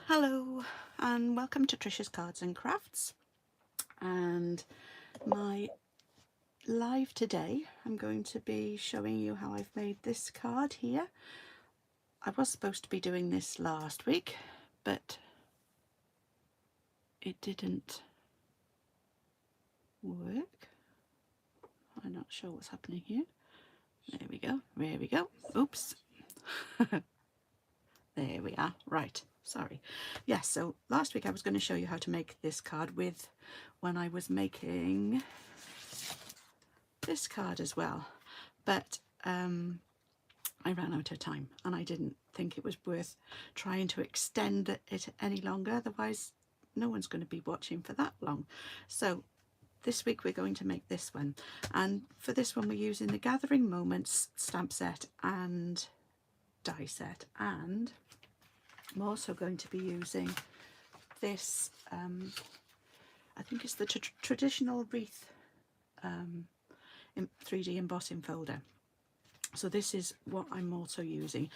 Hello and welcome to Trisha's Cards and Crafts, and my live today I'm going to be showing you how I've made this card here. I was supposed to be doing this last week but it didn't work. I'm not sure what's happening here. There we go, oops. There we are, right, sorry. Yes, so last week I was going to show you how to make this card with when I was making this card as well, but I ran out of time and I didn't think it was worth trying to extend it any longer, otherwise no one's going to be watching for that long. So this week we're going to make this one, and for this one we're using the Gathering Moments stamp set and die set, and I'm also going to be using this I think it's the traditional wreath 3D embossing folder. So this is what I'm also using.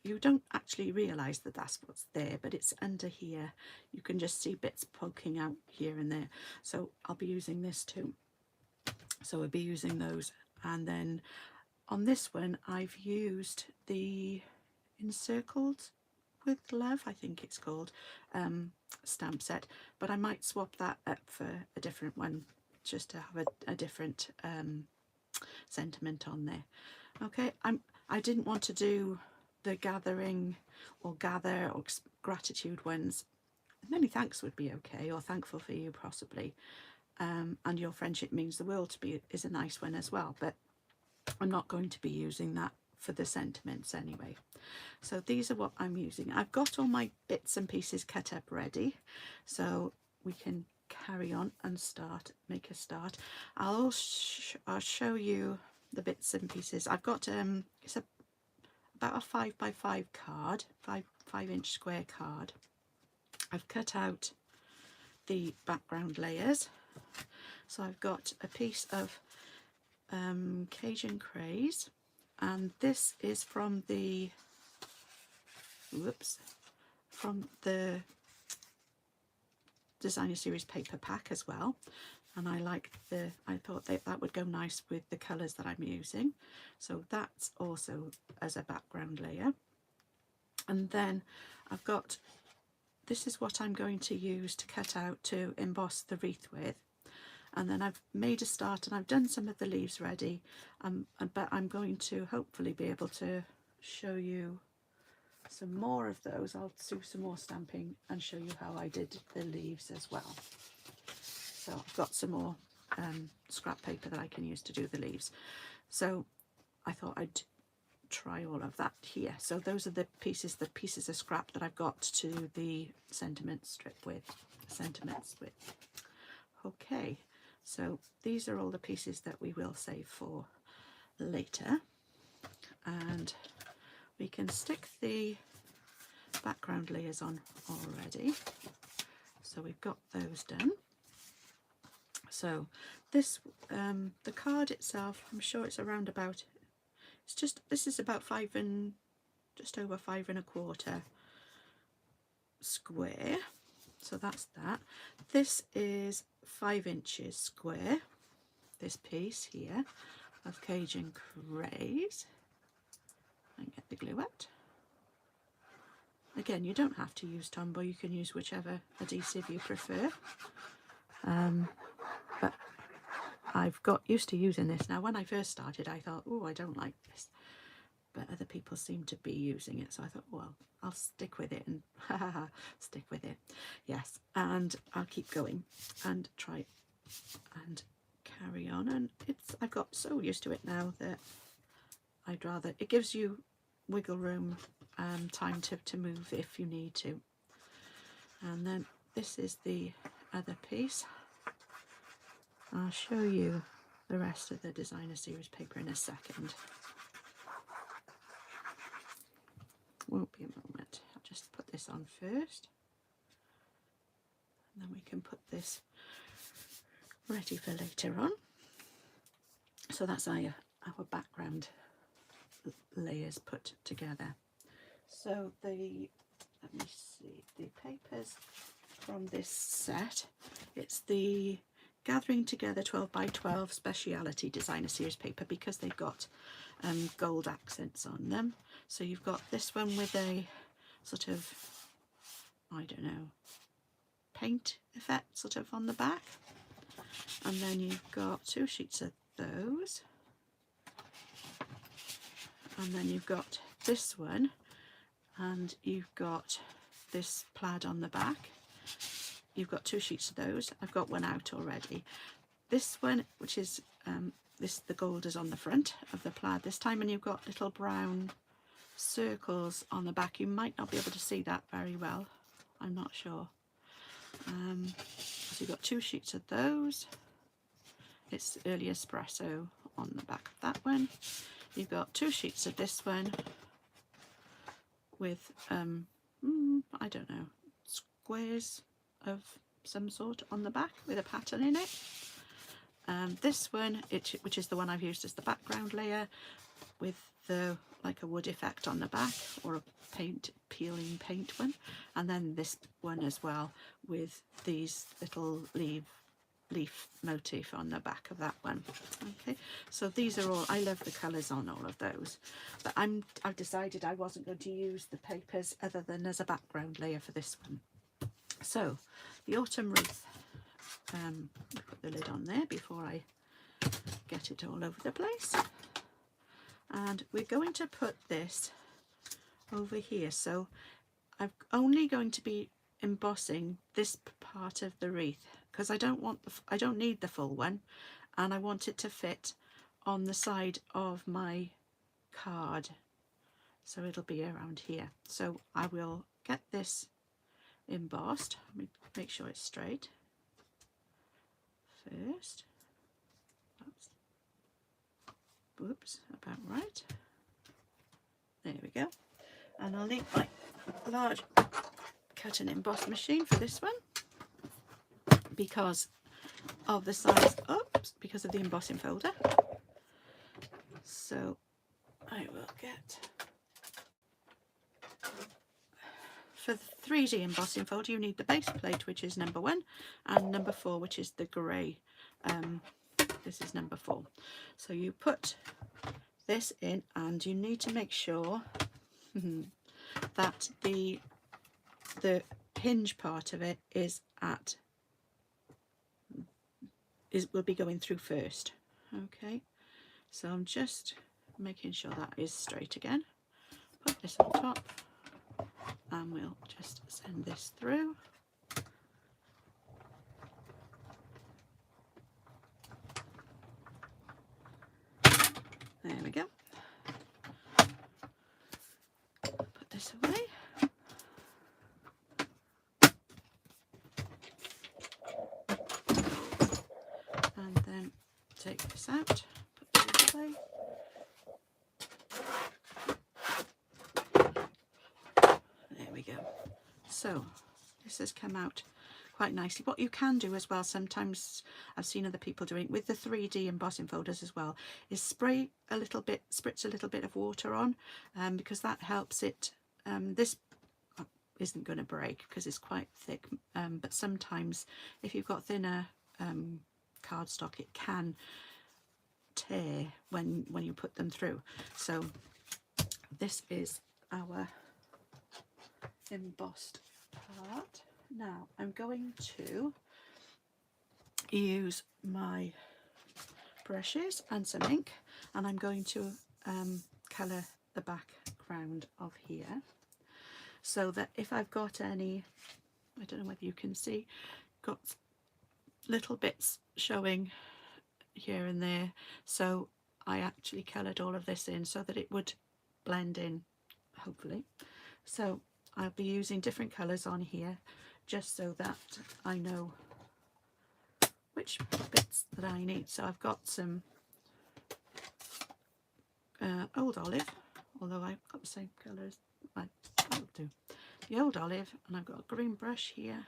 You don't actually realise that that's what's there, but it's under here. You can just see bits poking out here and there. So I'll be using this too. So I'll be using those. And then on this one, I've used the Encircled with Love, I think it's called, stamp set. But I might swap that up for a different one, just to have a different sentiment on there. Okay, I didn't want to do the gathering or gather or gratitude ones. Many thanks would be okay, or thankful for you possibly, and your friendship means the world to me is a nice one as well, but I'm not going to be using that for the sentiments anyway. So these are what I'm using. I've got all my bits and pieces cut up ready, so we can carry on and make a start. I'll show you the bits and pieces. I've got it's about a 5x5 card, 5-inch square card. I've cut out the background layers, so I've got a piece of Cajun Craze, and this is from the Designer Series paper pack as well, and I thought that would go nice with the colours that I'm using, so that's also as a background layer. And then I've got, this is what I'm going to use to cut out to emboss the wreath with, and then I've made a start and I've done some of the leaves ready, but I'm going to hopefully be able to show you some more of those. I'll do some more stamping and show you how I did the leaves as well. So I've got some more scrap paper that I can use to do the leaves, so I thought I'd try all of that here. So those are the pieces of scrap that I've got to do the sentiments with. Okay, so these are all the pieces that we will save for later, and we can stick the background layers on already. So we've got those done. So this the card itself, I'm sure it's around about, this is about just over 5¼ square, so that's that. This is 5 inches square, this piece here of Cajun Craze, and get the glue out. Again, you don't have to use Tombow, you can use whichever adhesive you prefer, but I've got used to using this now. When I first started I thought, oh, I don't like this, but other people seem to be using it, so I thought, well, I'll stick with it and stick with it. Yes, and I'll keep going and try and carry on, and I've got so used to it now that it gives you wiggle room, time to move if you need to. And then this is the other piece. I'll show you the rest of the Designer Series paper in a second. Won't be a moment. I'll just put this on first, and then we can put this ready for later on. So that's our background layers put together. So the let me see, the papers from this set. It's the Gathering Together 12 by 12 Speciality Designer Series paper, because they've got gold accents on them. So you've got this one with a sort of, I don't know, paint effect sort of on the back, and then you've got 2 sheets of those, and then you've got this one, and you've got this plaid on the back. You've got 2 sheets of those. I've got one out already. This one, which is the gold is on the front of the plaid this time, and you've got little brown circles on the back. You might not be able to see that very well, I'm not sure. So you've got 2 sheets of those. It's early espresso on the back of that one. You've got 2 sheets of this one with I don't know, squares of some sort on the back with a pattern in it. This one, which is the one I've used as the background layer, with the like a wood effect on the back, or a peeling paint one, and then this one as well with these little leaf motif on the back of that one. Okay, so these are all, I love the colours on all of those, but I've decided I wasn't going to use the papers other than as a background layer for this one. So the autumn wreath, put the lid on there before I get it all over the place, and we're going to put this over here. So I'm only going to be embossing this part of the wreath, because I don't need the full one, and I want it to fit on the side of my card, so it'll be around here. So I will get this embossed. Let me make sure it's straight first. That's, whoops, about right. There we go. And I'll need my large cut and emboss machine for this one, because of the size, oops, because of the embossing folder. So I will get, for the 3D embossing folder, you need the base plate, which is number 1, and number 4, which is the grey. This is number 4. So you put this in, and you need to make sure that the hinge part of it will be going through first. Okay, so I'm just making sure that is straight again. Put this on top, and we'll just send this through. There we go. Put this away. And then take this out, put this away. There we go. So this has come out quite nicely. What you can do as well, sometimes I've seen other people doing with the 3D embossing folders as well, is spritz a little bit of water on, because that helps it. This isn't going to break because it's quite thick, but sometimes if you've got thinner cardstock, it can tear when you put them through. So this is our embossed part. Now I'm going to use my brushes and some ink, and I'm going to colour the background of here, so that if I've got any, I don't know whether you can see, got little bits showing here and there, so I actually coloured all of this in so that it would blend in, hopefully. So I'll be using different colours on here, just so that I know which bits that I need. So I've got some old olive, although I've got the same colours, that'll do. The old olive, and I've got a green brush here,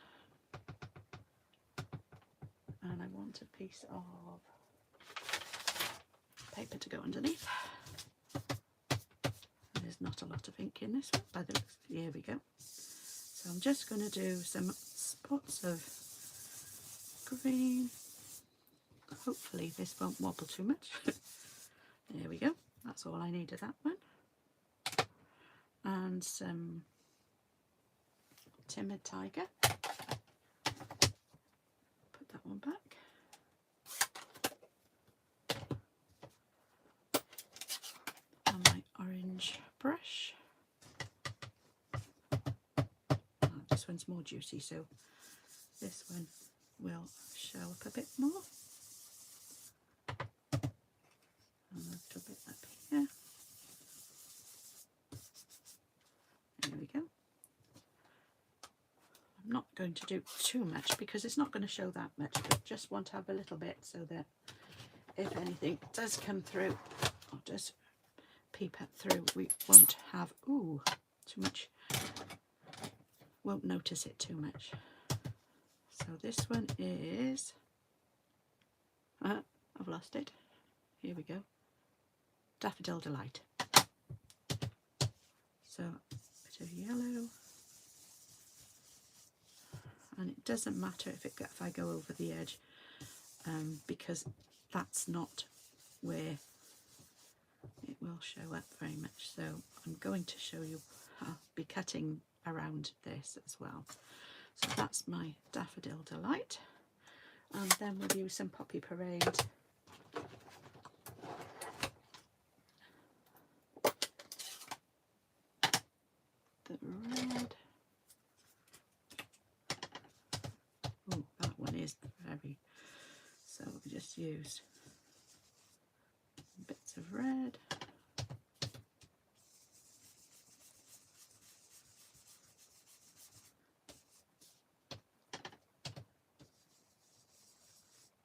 and I want a piece of paper to go underneath. There's not a lot of ink in this one, by the looks. Here we go. So I'm just going to do some spots of green. Hopefully this won't wobble too much. There we go. That's all I need of that one. And some Timid Tiger. Put that one back. And my orange brush. This one's more juicy, so this one will show up a bit more. And a little bit up here. There we go. I'm not going to do too much because it's not going to show that much, but just want to have a little bit so that if anything does come through or does peep up through, we won't have too much, won't notice it too much. So this one is, I've lost it. Here we go. Daffodil Delight. So a bit of yellow, and it doesn't matter if I go over the edge, because that's not where it will show up very much. So I'm going to show you, I'll be cutting around this as well. So that's my Daffodil Delight, and then we'll use some Poppy Parade. The red. Oh, that one is very, so we just use bits of red.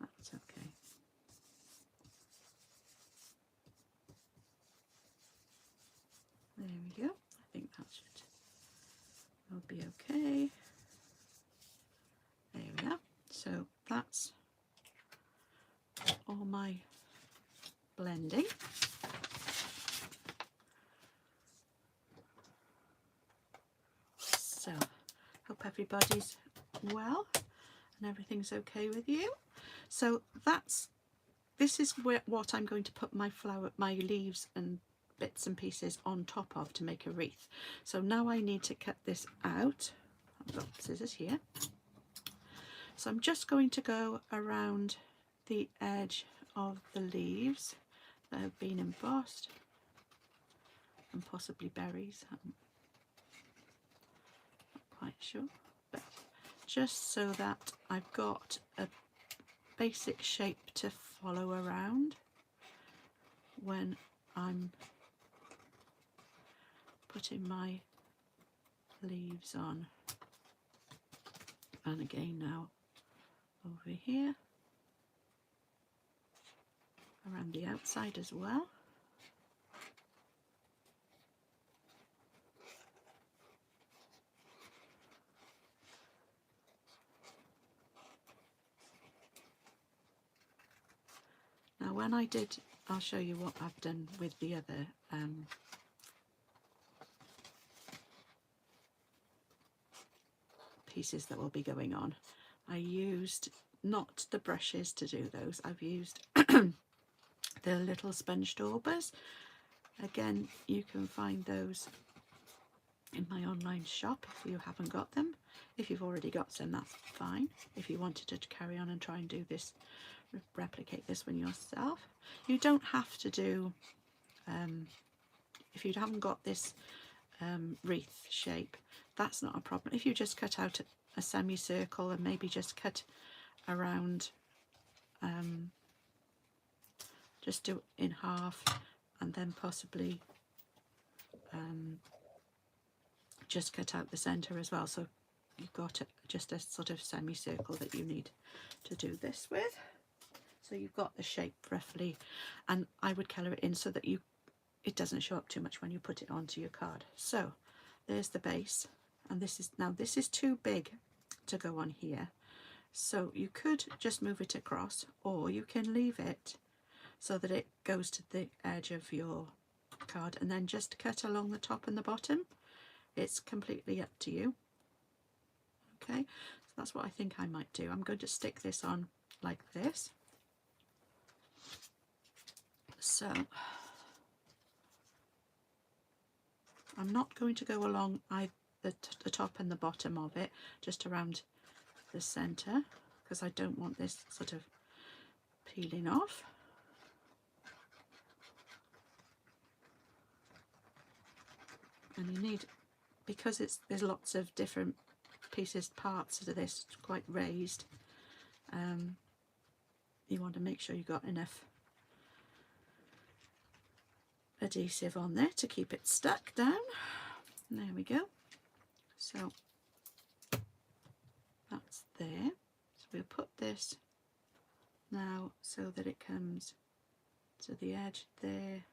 That's okay. There we go. I think that will be okay. There we are. So that's all my blending. So hope everybody's well and everything's okay with you. So this is what I'm going to put my leaves and bits and pieces on top of to make a wreath. So now I need to cut this out. I've got scissors here. So I'm just going to go around the edge of the leaves that have been embossed, and possibly berries. I'm not quite sure, but just so that I've got a basic shape to follow around when I'm putting my leaves on. And again now over here around the outside as well. Now when I'll show you what I've done with the other pieces that will be going on. I used not the brushes to do those, I've used the little sponge daubers. Again, you can find those in my online shop if you haven't got them. If you've already got some, that's fine. If you wanted to carry on and try and do this, replicate this one yourself, you don't have to do, if you haven't got this wreath shape, that's not a problem. If you just cut out a semicircle and maybe just cut around, just do it in half, and then possibly just cut out the centre as well, so you've got just a sort of semicircle that you need to do this with. So you've got the shape roughly, and I would colour it in so that it doesn't show up too much when you put it onto your card. So there's the base, and this is too big to go on here, so you could just move it across, or you can leave it so that it goes to the edge of your card and then just cut along the top and the bottom. It's completely up to you. Okay, so that's what I think I might do. I'm going to stick this on like this. So I'm not going to go along the top and the bottom of it, just around the centre, because I don't want this sort of peeling off. And you need, because there's lots of different pieces, parts to this, quite raised, you want to make sure you've got enough adhesive on there to keep it stuck down. And there we go. So that's there. So we'll put this now so that it comes to the edge there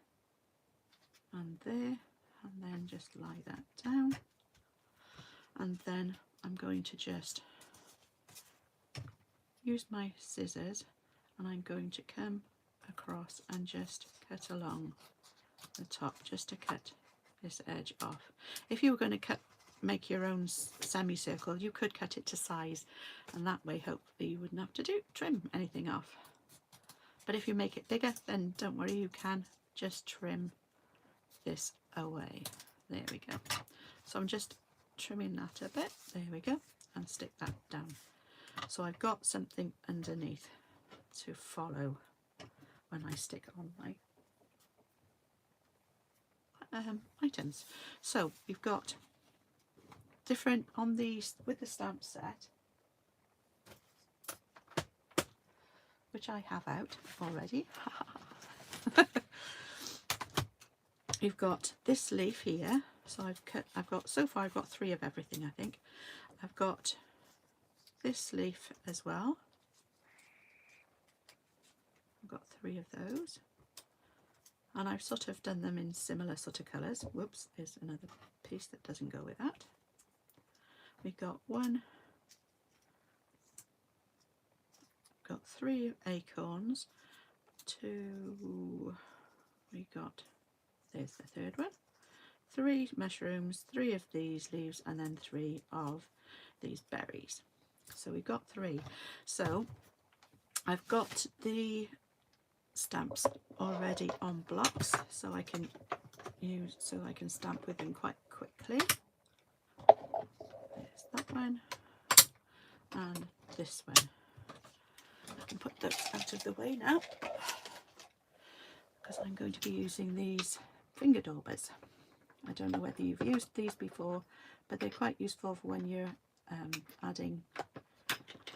and there, and then just lie that down. And then I'm going to just use my scissors, and I'm going to come across and just cut along the top, just to cut this edge off. If you were going to make your own semicircle, you could cut it to size, and that way hopefully you wouldn't have to trim anything off. But if you make it bigger, then don't worry, you can just trim this away. There we go. So I'm just trimming that a bit, there we go, and stick that down. So I've got something underneath to follow when I stick on my items. So we've got different on these with the stamp set, which I have out already. You've got this leaf here, so so far I've got 3 of everything, I think. I've got this leaf as well. I've got 3 of those, and I've sort of done them in similar sort of colours. Whoops, there's another piece that doesn't go with that. We've got 3 acorns, 2, there's the 3rd one, 3 mushrooms, 3 of these leaves, and then 3 of these berries. So we've got 3. So I've got the stamps already on blocks, so I can stamp with them quite quickly. There's that one and this one. I can put those out of the way now, because I'm going to be using these finger daubers. I don't know whether you've used these before, but they're quite useful for when you're adding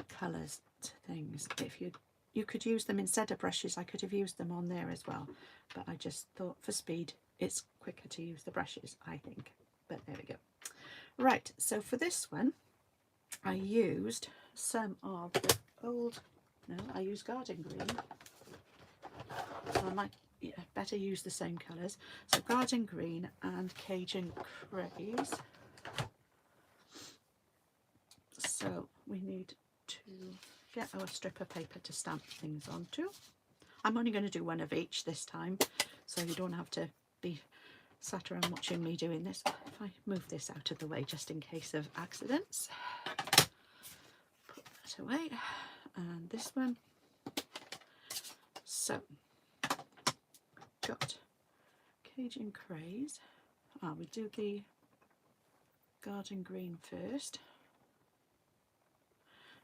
colours to things. If you could use them instead of brushes, I could have used them on there as well, but I just thought for speed it's quicker to use the brushes, I think. But there we go. Right, so for this one I used some of the I used garden green, so I might better use the same colours. So garden green and Cajun craze. So we need to get our strip of paper to stamp things onto. I'm only going to do 1 of each this time, so you don't have to be sat around watching me doing this. If I move this out of the way just in case of accidents, put that away, and this one. So got Cajun craze. We do the garden green first.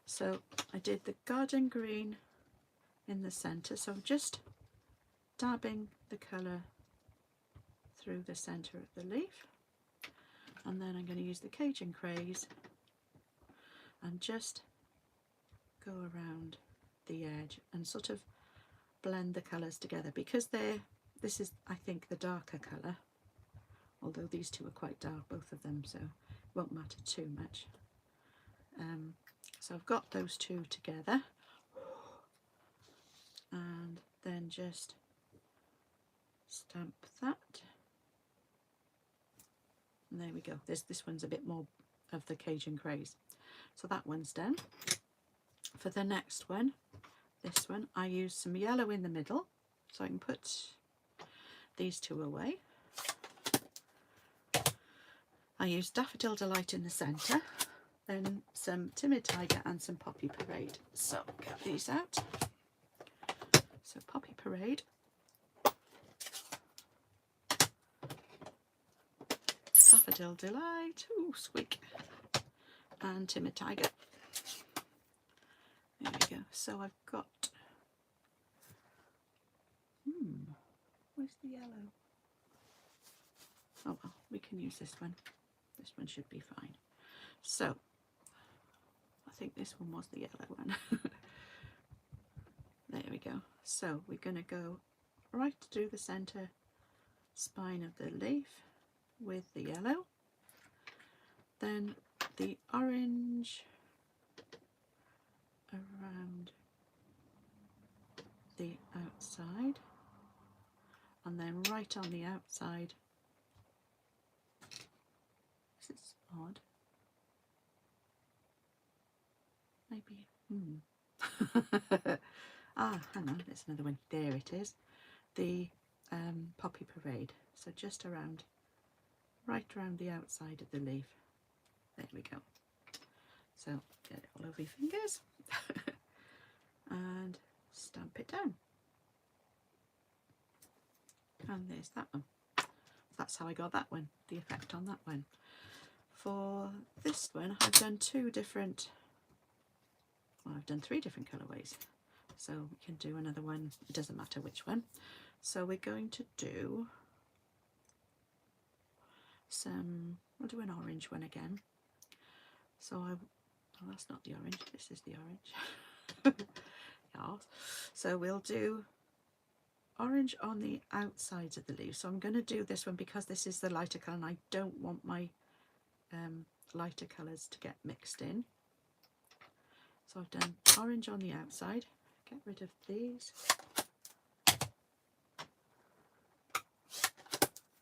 So I did the garden green in the centre, so I'm just dabbing the colour through the centre of the leaf, and then I'm going to use the Cajun craze and just go around the edge and sort of blend the colours together, because this is, I think, the darker colour, although these 2 are quite dark, both of them, so it won't matter too much. So I've got those 2 together, and then just stamp that, and there we go. This one's a bit more of the Cajun craze, so that one's done. For the next one, this one, I use some yellow in the middle, so I can put these 2 away. I use Daffodil Delight in the centre, then some Timid Tiger and some Poppy Parade. So get these out. So Poppy Parade, Daffodil Delight, ooh, squeak, and Timid Tiger. There we go. So I've got, where's the yellow? Oh well, we can use this one. This one should be fine. So I think this one was the yellow one. There we go. So we're going to go right through the centre spine of the leaf with the yellow, then the orange around the outside, and then right on the outside. This is odd. Maybe. Ah, hang on, there's another one. There it is. The Poppy Parade. So just around, right around the outside of the leaf. There we go. So get it all over your fingers and stamp it down. And there's that one. That's how I got that one, the effect on that one. For this one, I've done three different colourways. So we can do another one, it doesn't matter which one. So we're going to do we'll do an orange one again. So that's not the orange, this is the orange. Yes. So we'll do orange on the outsides of the leaf. So I'm going to do this one because this is the lighter colour and I don't want my lighter colours to get mixed in. So I've done orange on the outside. Get rid of these.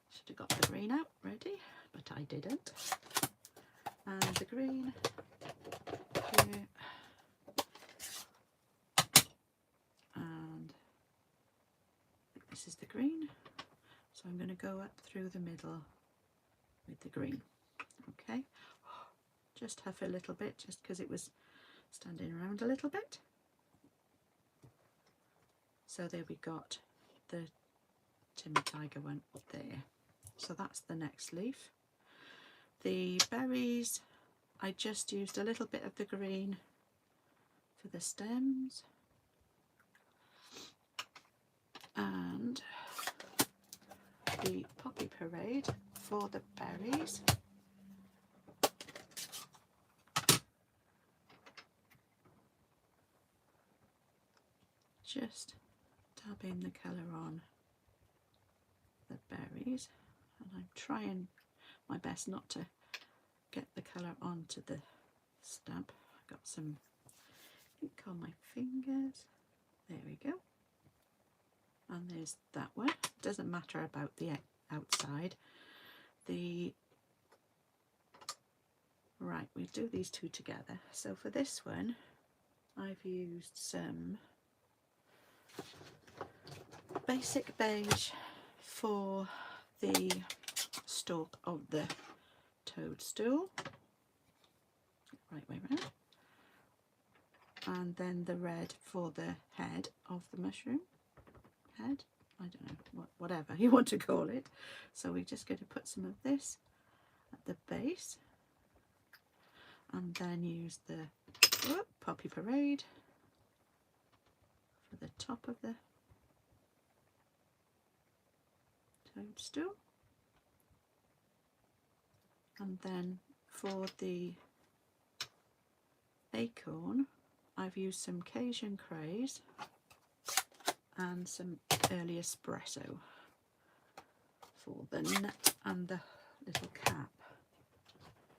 Should have got the green out ready, but I didn't. And the green here. And I think this is the green. So I'm going to go up through the middle with the green. Okay. Just huff a little bit, just because it was standing around a little bit. So there we got the Timid Tiger one up there. So that's the next leaf. The berries, I just used a little bit of the green for the stems. And the Poppy Parade for the berries. Just dabbing the colour on the berries, and I'm trying my best not to get the colour onto the stamp. I've got some ink on my fingers. There we go. And there's that one. Doesn't matter about the outside. Right, we do these two together. So for this one, I've used some basic beige for the stalk of the toadstool, right way round, and then the red for the head of the mushroom. Head, I don't know, whatever you want to call it. So we're just going to put some of this at the base, and then use the Poppy Parade for the top of the toadstool. And then for the acorn, I've used some Cajun craze and some early espresso for the nut and the little cap.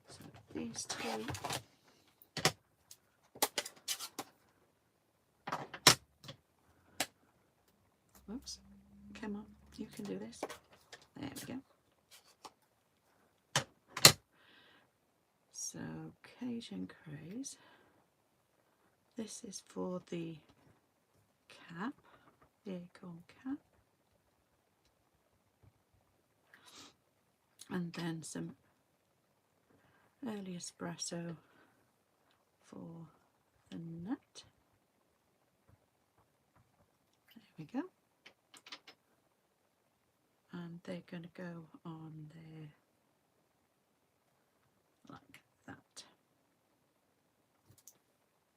So these two. Whoops, come on, you can do this. There we go. So Cajun craze. This is for the cap, the acorn cap. And then some early espresso for the nut. There we go. And they're going to go on there like that.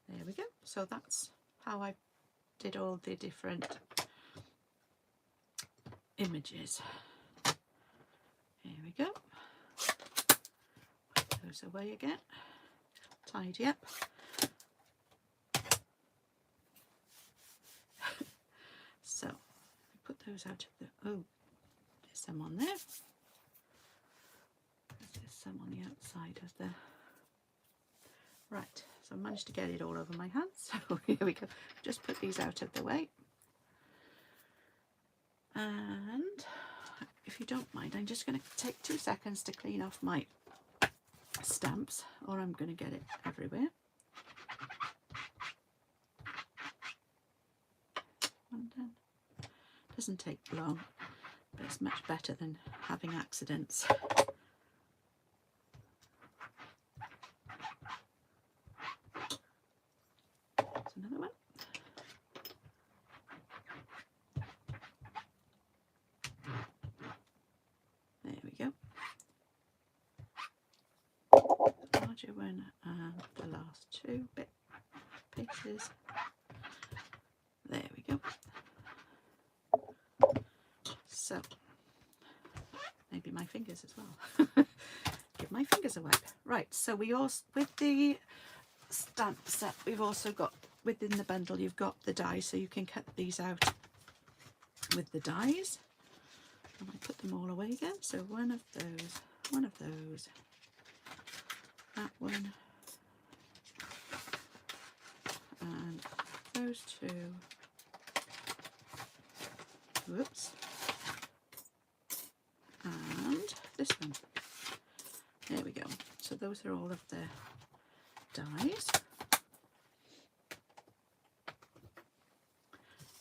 There we go. So that's how I did all the different images. Here we go. Put those away again. Tidy up. So put those out of the, oh, there's some on there. There's some on the outside of the, right, so I managed to get it all over my hands. So here we go. Just put these out of the way. And if you don't mind, I'm just going to take 2 seconds to clean off my stamps, or I'm going to get it everywhere. One done. Doesn't take long, but it's much better than having accidents. There's another one. There we go. Larger one and the last 2 pieces. There we go. So maybe my fingers as well. Give my fingers a wipe. Right, so we also, with the stamp set, we've also got within the bundle, you've got the dies, so you can cut these out with the dies. And I put them all away again. So one of those, that one, and those 2. Whoops. And this one. There we go. So those are all of the dies.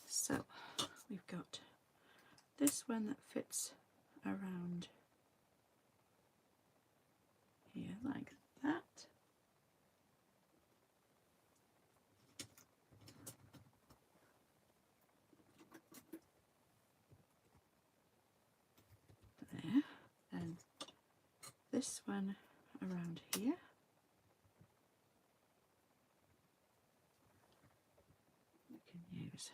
So we've got this one that fits around here like that. There. And this one around here. We can use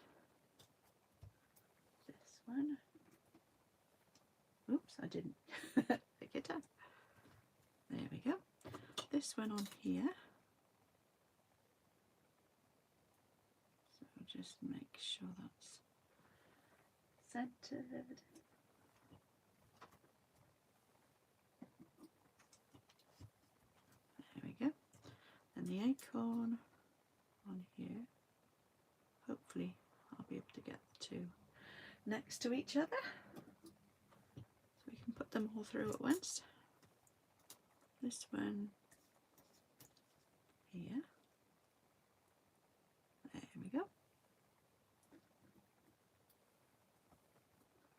this one. Oops, I didn't pick it up. There we go. This one on here. So just make sure that's centered. There we go. And the acorn on here. Hopefully I'll be able to get the 2 next to each other. So we can put them all through at once. This one here. There we go.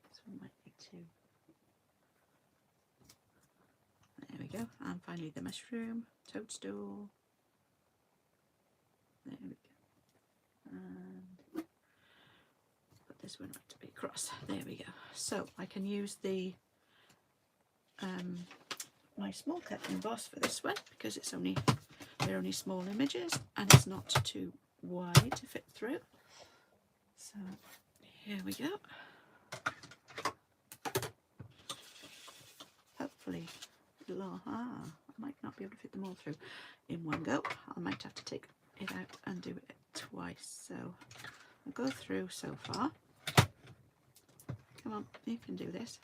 This one might be 2. There we go. And finally the mushroom, toadstool. There we go. And put this one right to be across. There we go. So I can use the my small cut emboss for this one because it's they're only small images and it's not too wide to fit through. So here we go. Hopefully I might not be able to fit them all through in one go. I might have to take it out and do it twice. So I'll go through so far. Come on, you can do this.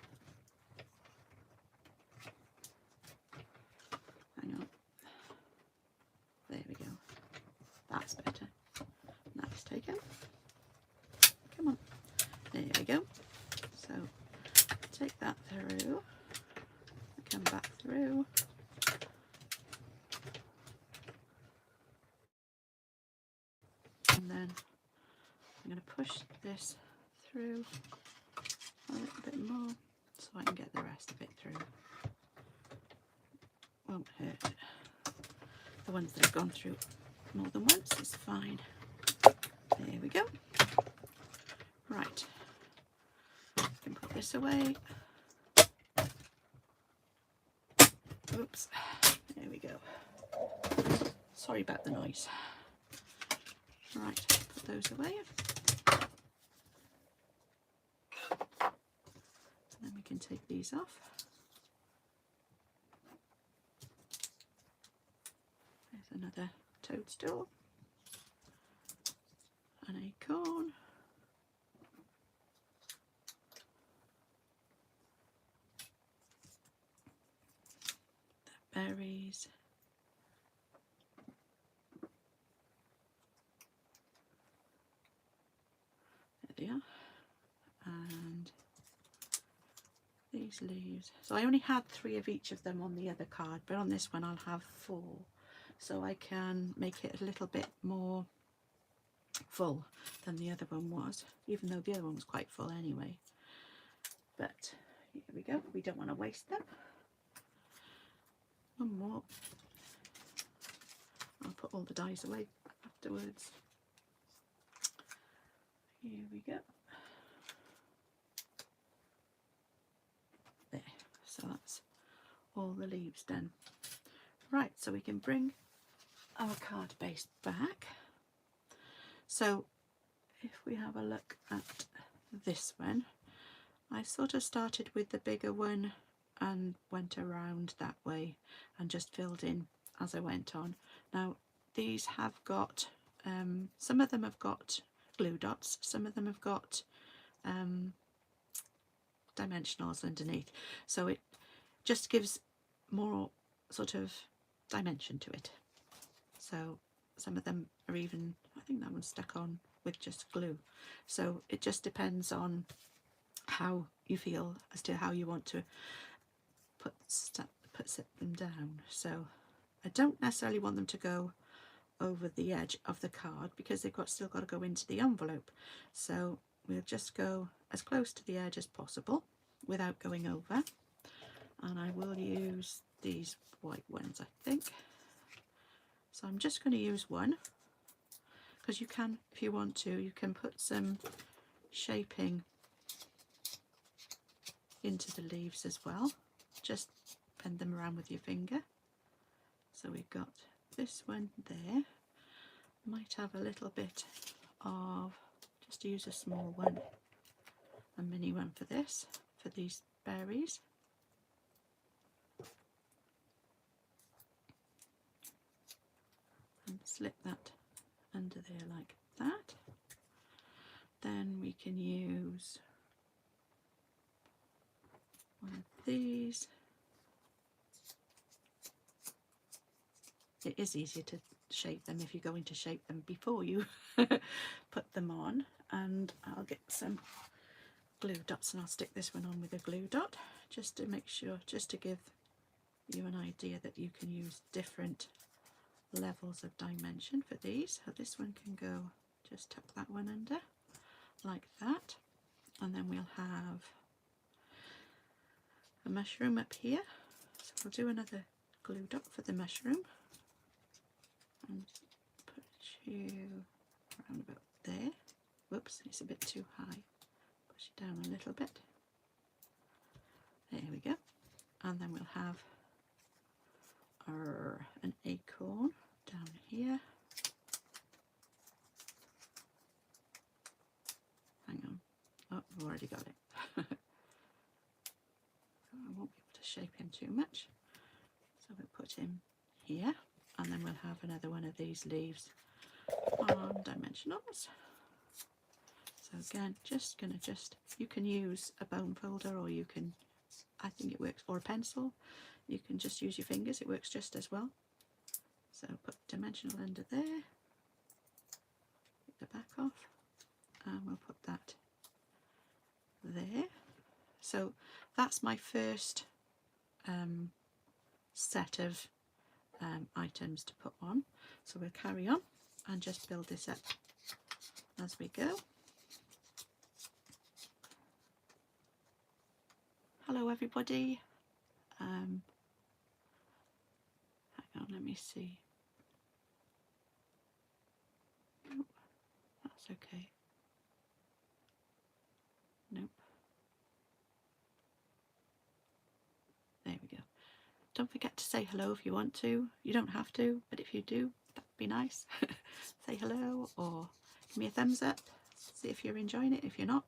Hang on. There we go. That's better. That's taken. Come on. There we go. So take that through. Come back through. And then I'm going to push this through a little bit more so I can get the rest of it through. Won't hurt. The ones that have gone through more than once, it's fine. There we go. Right, I can put this away. Oops, there we go. Sorry about the noise. Right, put those away. And then we can take these off. There's another toadstool, an acorn, the berries, there they are, and these leaves. So I only had 3 of each of them on the other card, but on this one I'll have 4, so I can make it a little bit more full than the other one was, even though the other one was quite full anyway. But here we go, we don't want to waste them. One more. I'll put all the dies away afterwards. Here we go. There, so that's all the leaves done. Right, so we can bring our card base back. So if we have a look at this one, I sort of started with the bigger one and went around that way and just filled in as I went on. Now these have got, some of them have got glue dots, some of them have got dimensionals underneath, so it just gives more sort of dimension to it. So some of them are even, I think that one's stuck on with just glue, so it just depends on how you feel as to how you want to set them down. So I don't necessarily want them to go over the edge of the card because they've still got to go into the envelope, so we'll just go as close to the edge as possible without going over. And I will use these white ones, I think. So I'm just going to use one, because you can, if you want to, you can put some shaping into the leaves as well. Just bend them around with your finger. So we've got this one there. Might have a little bit of, just use a small one, a mini one for this, for these berries. And slip that under there like that. Then we can use one of these. It is easier to shape them if you're going to shape them before you put them on. And I'll get some glue dots and I'll stick this one on with a glue dot, just to make sure, just to give you an idea that you can use different levels of dimension for these. So this one can go, just tuck that one under like that, and then we'll have a mushroom up here, so we'll do another glue dot for the mushroom and put you around about there. Whoops, it's a bit too high, push it down a little bit. There we go. And then we'll have an acorn down here. Hang on. Oh, I've already got it. I won't be able to shape him too much. So we'll put him here, and then we'll have another one of these leaves on dimensionals. So again, you can use a bone folder, or you can, I think it works, or a pencil. You can just use your fingers, it works just as well. So put dimensional under there, take the back off, and we'll put that there. So that's my first set of items to put on. So we'll carry on and just build this up as we go. Hello everybody. Hang on, let me see. It's okay. Nope. There we go. Don't forget to say hello if you want to. You don't have to, but if you do, that'd be nice. Say hello or give me a thumbs up. See if you're enjoying it. If you're not,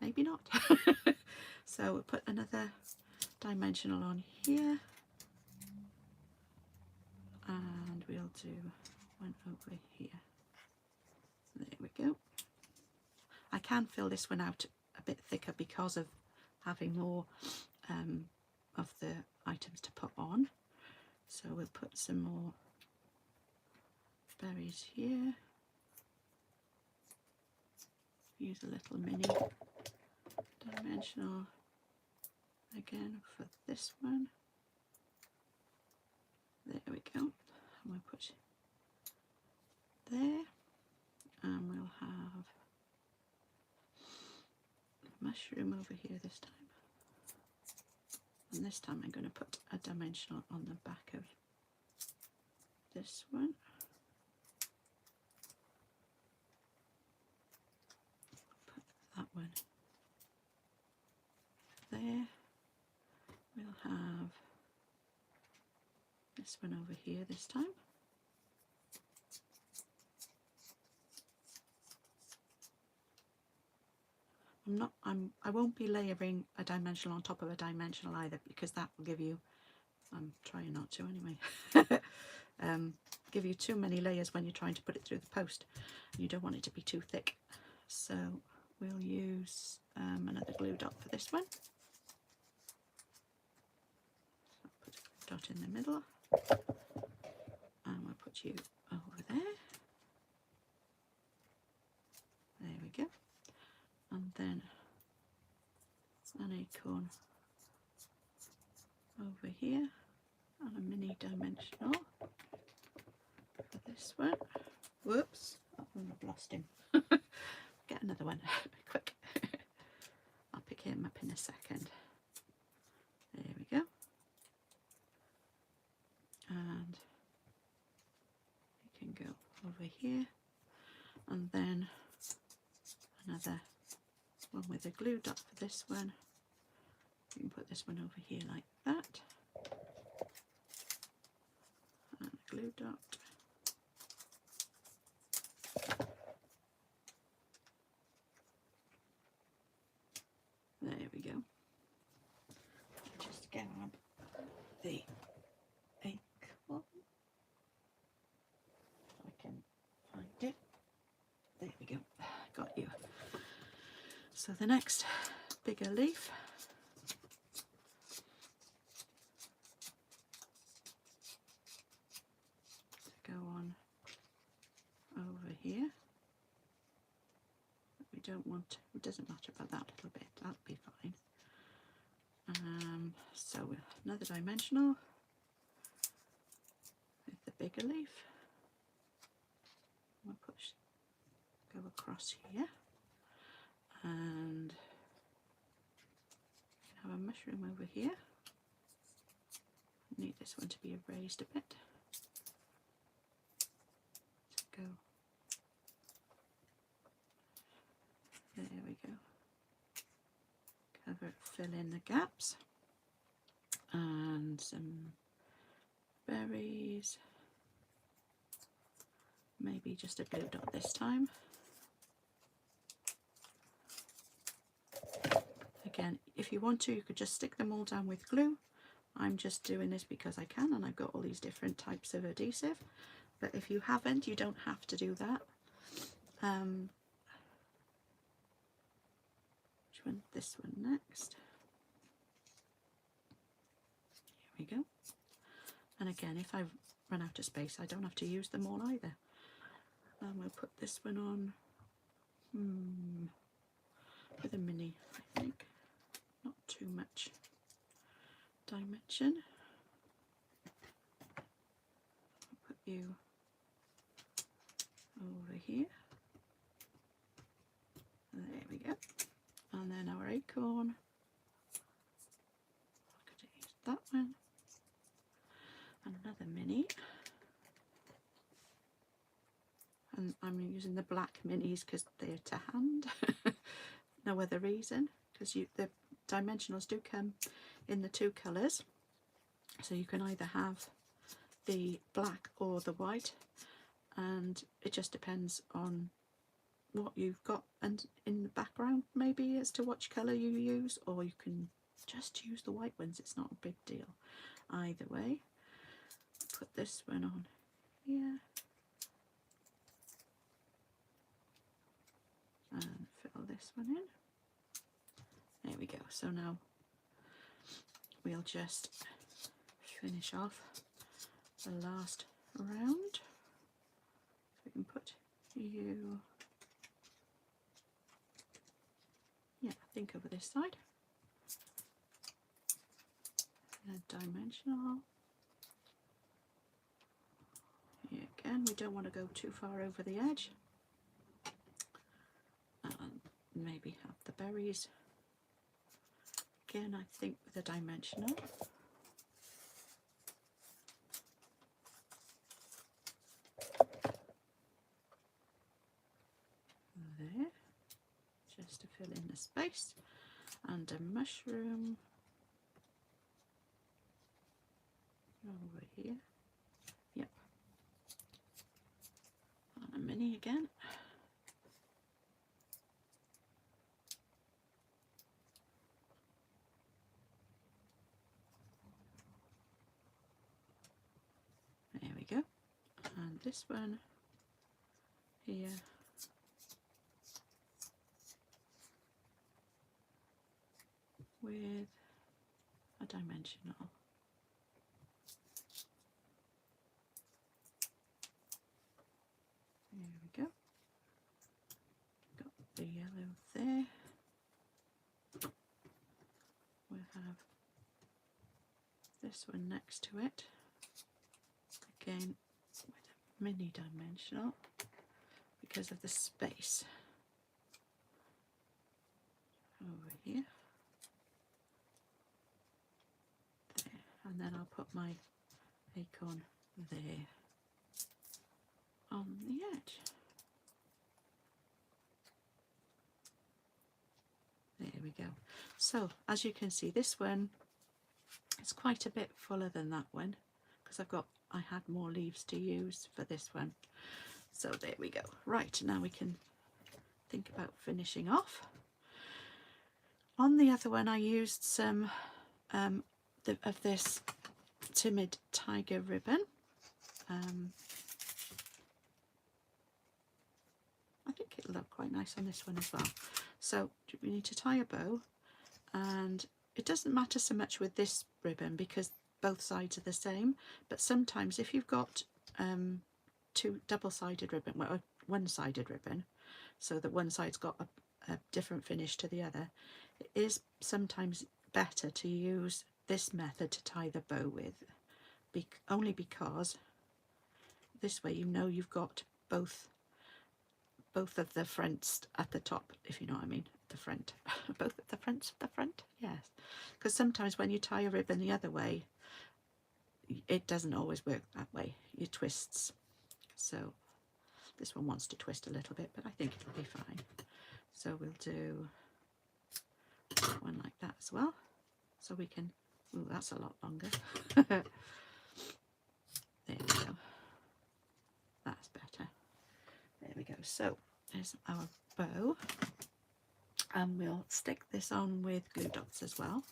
maybe not. So we'll put another dimensional on here. And we'll do one over here. There we go. I can fill this one out a bit thicker because of having more of the items to put on. So we'll put some more berries here. Use a little mini dimensional again for this one. There we go. And we'll put there, and we'll have a mushroom over here this time. And this time I'm going to put a dimensional on the back of this one. Put that one there. We'll have this one over here this time. I won't be layering a dimensional on top of a dimensional either, because that will give you, I'm trying not to anyway, give you too many layers when you're trying to put it through the post. You don't want it to be too thick. So we'll use another glue dot for this one. So put a dot in the middle, and we'll put you over there. There we go. And then an acorn over here, and a mini dimensional for this one. Whoops, I've lost him. Get another one, quick. I'll pick him up in a second. There we go. And you can go over here, and then another one with a glue dot for this one. You can put this one over here like that, and a glue dot. There we go. Just grab the acorn. I can find it. There we go. Got you. So the next bigger leaf, to go on over here. We don't want, it doesn't matter about that little bit, that'll be fine. So another dimensional with the bigger leaf. We'll push, go across here, and have a mushroom over here. I need this one to be raised a bit. Go. There we go. Cover it, fill in the gaps, and some berries. Maybe just a glue dot this time. Again, if you want to, you could just stick them all down with glue. I'm just doing this because I can, and I've got all these different types of adhesive. But if you haven't, you don't have to do that. Which one? This one next. Here we go. And again, if I run out of space, I don't have to use them all either. And we'll put this one on with a mini, I think. Not too much dimension. I'll put you over here. There we go. And then our acorn. I could use that one. And another mini. and I'm using the black minis because they're to hand. No other reason, because the dimensionals do come in the two colours, so you can either have the black or the white, and it just depends on what you've got and in the background maybe as to which colour you use, or you can just use the white ones. It's not a big deal either way. Put this one on here and fill this one in. There we go. So now we'll just finish off the last round. So we can put you, yeah, I think over this side. And a dimensional. Here again, we don't want to go too far over the edge. And maybe have the berries. Again, I think with a dimensional. There, just to fill in the space. And a mushroom over here. Yep. And a mini again. There we go. And this one here. With a dimensional. There we go. Got the yellow there. We'll have this one next to it. Again with a mini dimensional because of the space. Over here. There. And then I'll put my acorn there on the edge. There we go. So as you can see, this one is quite a bit fuller than that one because I had more leaves to use for this one. So there we go. Right, now we can think about finishing off. On the other one I used some of this Timid Tiger ribbon. I think it'll look quite nice on this one as well. So we need to tie a bow, and it doesn't matter so much with this ribbon because both sides are the same, but sometimes if you've got two double-sided ribbon, well, one-sided ribbon, so that one side's got a different finish to the other, it is sometimes better to use this method to tie the bow with, only because this way you know you've got both of the fronts at the top, if you know what I mean, the front. Both of the fronts at the front, yes. Because sometimes when you tie a ribbon the other way, it doesn't always work that way. It twists. So this one wants to twist a little bit, but I think it'll be fine. So we'll do one like that as well. So we can, ooh, that's a lot longer. There we go. That's better. There we go. So there's our bow, and we'll stick this on with glue dots as well.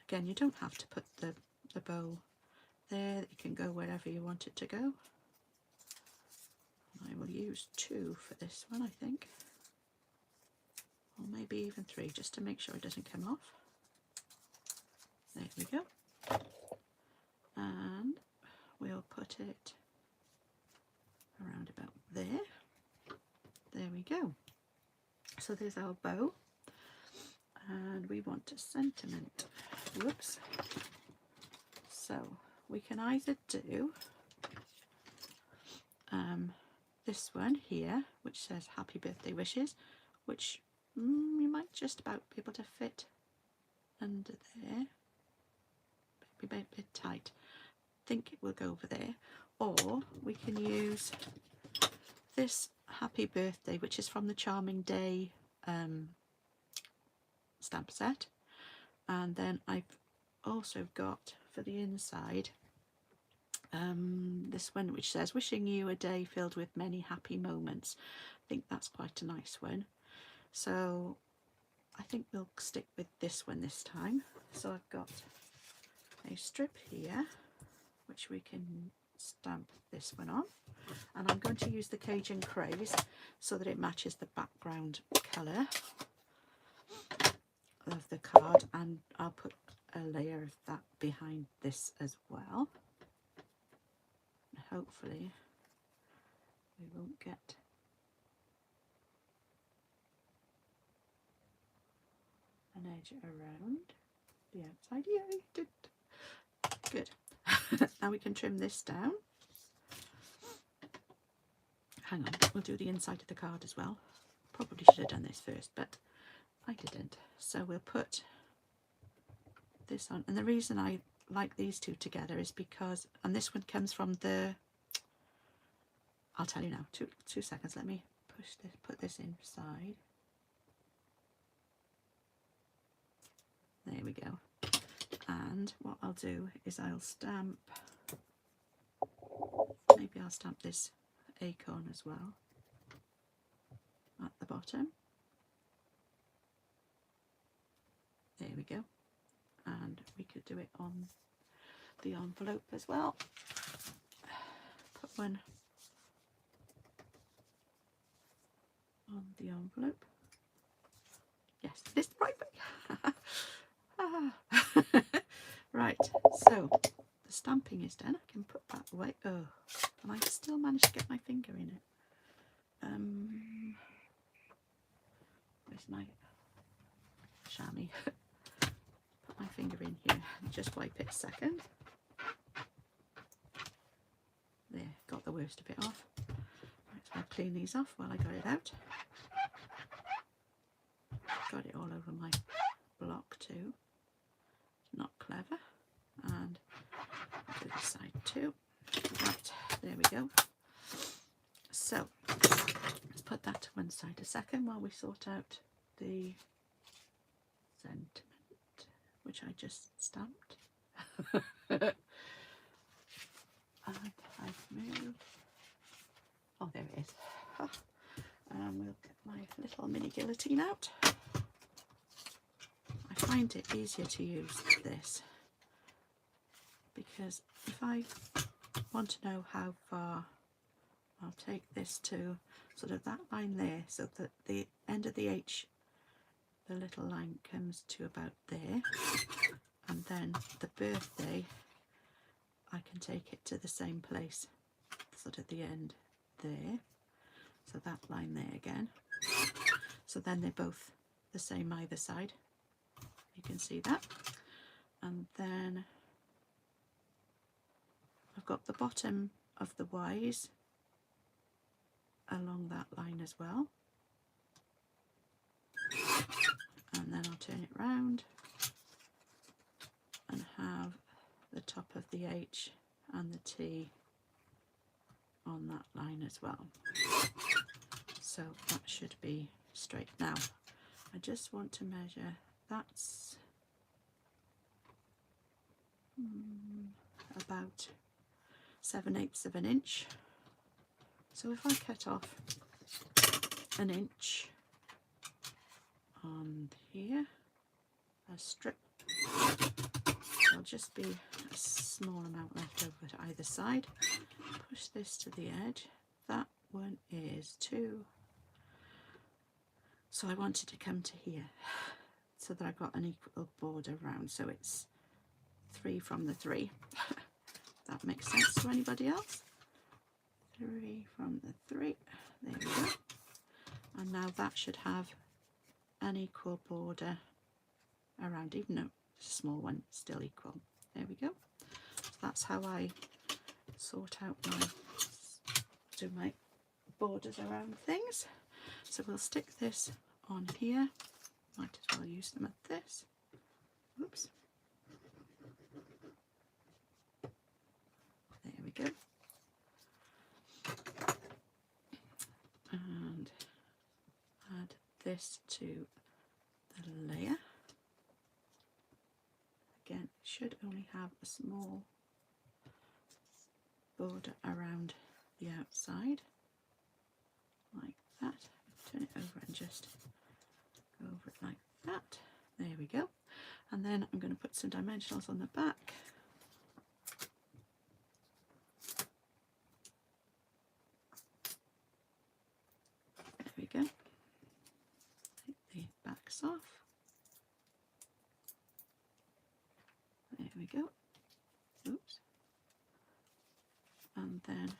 Again, you don't have to put the bow there. You can go wherever you want it to go. I will use 2 for this one, I think, or maybe even 3, just to make sure it doesn't come off. There we go. And we'll put it around about there. There we go. So there's our bow, and we want a sentiment. Whoops. So we can either do this one here, which says happy birthday wishes, which you might just about be able to fit under there. Maybe a bit tight. I think it will go over there. or we can use this Happy Birthday, which is from the Charming Day stamp set. And then I've also got for the inside this one which says wishing you a day filled with many happy moments. I think that's quite a nice one, so I think we'll stick with this one this time. So I've got a strip here which we can stamp this one on, and I'm going to use the Cajun Craze so that it matches the background colour of the card, and I'll put a layer of that behind this as well. Hopefully we won't get an edge around the outside. Yeah, did good. Now we can trim this down. Hang on, we'll do the inside of the card as well. Probably should have done this first, but I didn't. So we'll put this on, and the reason I like these two together is because, and this one comes from the, I'll tell you now, two seconds, let me push this, put this inside. There we go. And what I'll do is I'll stamp, maybe I'll stamp this acorn as well at the bottom. There we go. And we could do it on the envelope as well. Put one on the envelope. Yes, it is the right way. Right, so the stamping is done. I can put that away. Oh, and I still managed to get my finger in it. Where's my chamois? Put my finger in here and just wipe it a second. There, got the worst of it off. Right, so I'll clean these off while I got it out. Got it all over my block too. Not clever. And do this side too. Right, there we go. So let's put that to one side a second while we sort out the sentiment, which I just stamped. And I've moved. Oh, there it is. And we'll get my little mini guillotine out. I find it easier to use this because if I want to know how far, I'll take this to sort of that line there, so that the end of the H, the little line comes to about there, and then the birthday I can take it to the same place, sort of the end there, so that line there again, so then they're both the same either side. You can see that. And then I've got the bottom of the Y's along that line as well, and then I'll turn it round and have the top of the H and the T on that line as well. So that should be straight. Now I just want to measure, that's about 7/8 of an inch. So if I cut off an inch on here, a strip, there'll just be a small amount left over to either side. Push this to the edge. That one is 2. So I wanted to come to here so that I've got an equal border round. So it's 3 from the 3. That makes sense to anybody else? 3 from the 3. There we go. And now that should have an equal border around, even though it's a small one, still equal. There we go. So that's how I sort out my borders around things. So we'll stick this on here. Might as well use them at this. Oops. There we go. this to the layer. Again, it should only have a small border around the outside, like that. Turn it over and just go over it like that. There we go. And then I'm going to put some dimensionals on the back. There we go. Take the backs off. There we go. Oops. And then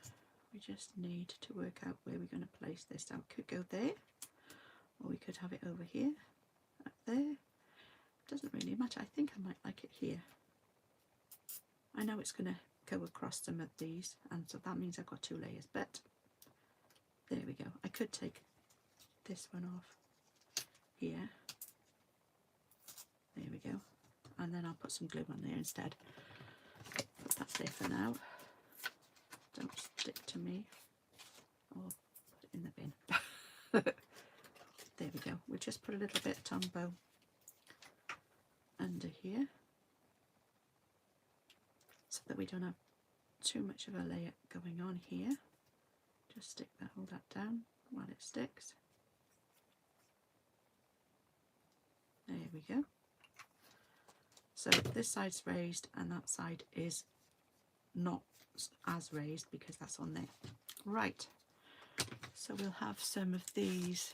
we just need to work out where we're going to place this. Now it could go there, or we could have it over here, up there. Doesn't really matter. I think I might like it here. I know it's going to go across some of these, and so that means I've got 2 layers, but there we go. I could take this one off here. There we go. And then I'll put some glue on there instead. Put that there for now. Don't stick to me. Or put it in the bin. There we go. We'll just put a little bit of Tombow under here, so that we don't have too much of a layer going on here. Just stick that, hold that down while it sticks. There we go. So this side's raised and that side is not as raised because that's on there. Right, so we'll have some of these.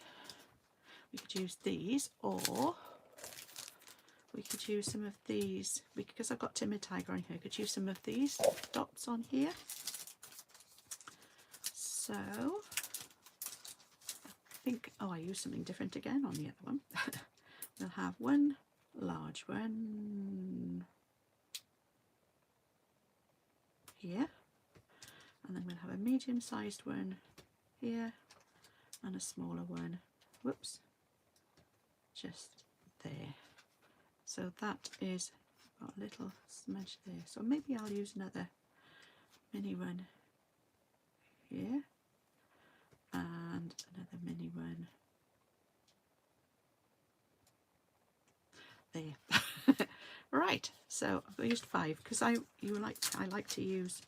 We could use these, or we could use some of these, because I've got Timid Tiger on here. I could use some of these dots on here. So I think, oh, I used something different again on the other one. We'll have one large one here, and then we'll have a medium-sized one here and a smaller one, whoops, just there. So that is, got a little smudge there, so maybe I'll use another mini one here and another mini one there. Right, so I've used 5 because I like to use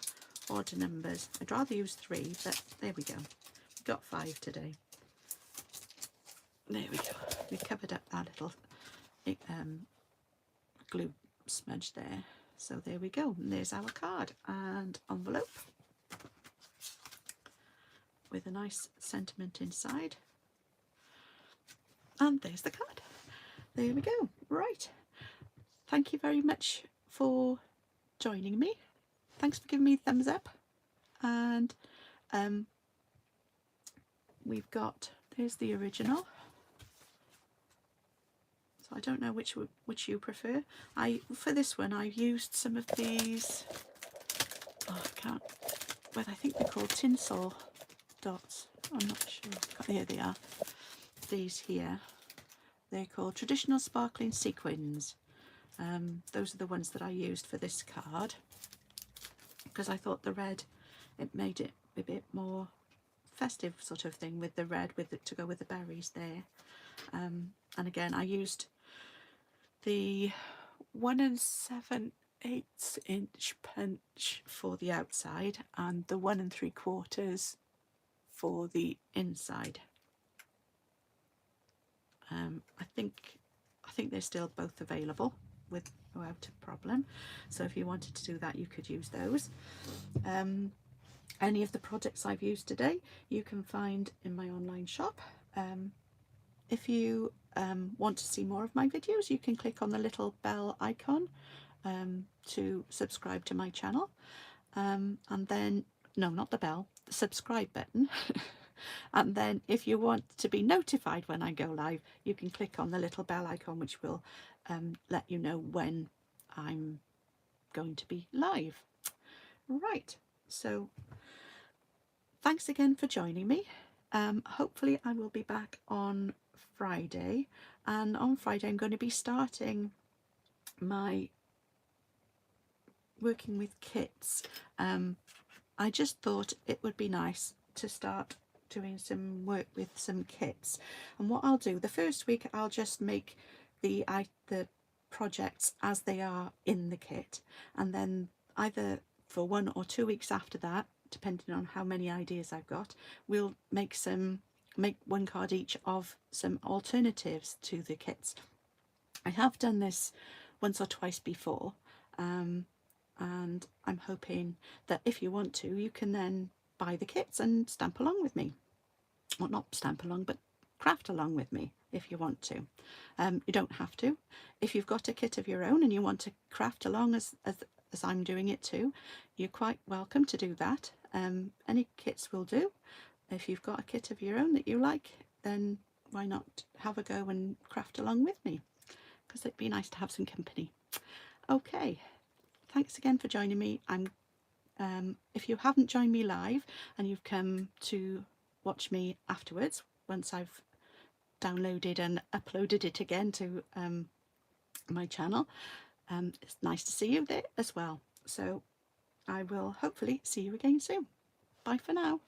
odd numbers. I'd rather use 3, but there we go. We've got 5 today. There we go. We've covered up that little glue smudge there. So there we go. And there's our card and envelope with a nice sentiment inside. And there's the card. There we go. Right. Thank you very much for joining me. Thanks for giving me a thumbs up. And we've got, there's the original. So I don't know which you prefer. For this one I used some of these, oh, I can't, but I think they're called tinsel dots. I'm not sure. Here they are. These here. They're called Traditional Sparkling Sequins. Those are the ones that I used for this card because I thought the red, it made it a bit more festive sort of thing with the red to go with the berries there. And again, I used the 1 7/8 inch punch for the outside and the 1 3/4 for the inside. I think they're still both available without a problem, so if you wanted to do that you could use those. Any of the products I've used today you can find in my online shop. If you want to see more of my videos, you can click on the little bell icon to subscribe to my channel, and then, no, not the bell, the subscribe button. And then if you want to be notified when I go live, you can click on the little bell icon, which will let you know when I'm going to be live. Right, so thanks again for joining me. Hopefully I will be back on Friday, and on Friday I'm going to be starting my working with kits. I just thought it would be nice to start doing some work with some kits. And what I'll do, the first week I'll just make the projects as they are in the kit, and then either for 1 or 2 weeks after that, depending on how many ideas I've got, we'll make one card each of some alternatives to the kits. I have done this once or twice before, and I'm hoping that if you want to, you can then buy the kits and stamp along with me. Well, not stamp along, but craft along with me if you want to. You don't have to. If you've got a kit of your own and you want to craft along as I'm doing it too, you're quite welcome to do that. Any kits will do. If you've got a kit of your own that you like, then why not have a go and craft along with me? Because it'd be nice to have some company. Okay, thanks again for joining me. If you haven't joined me live and you've come to watch me afterwards, once I've downloaded and uploaded it again to my channel, it's nice to see you there as well. So I will hopefully see you again soon. Bye for now.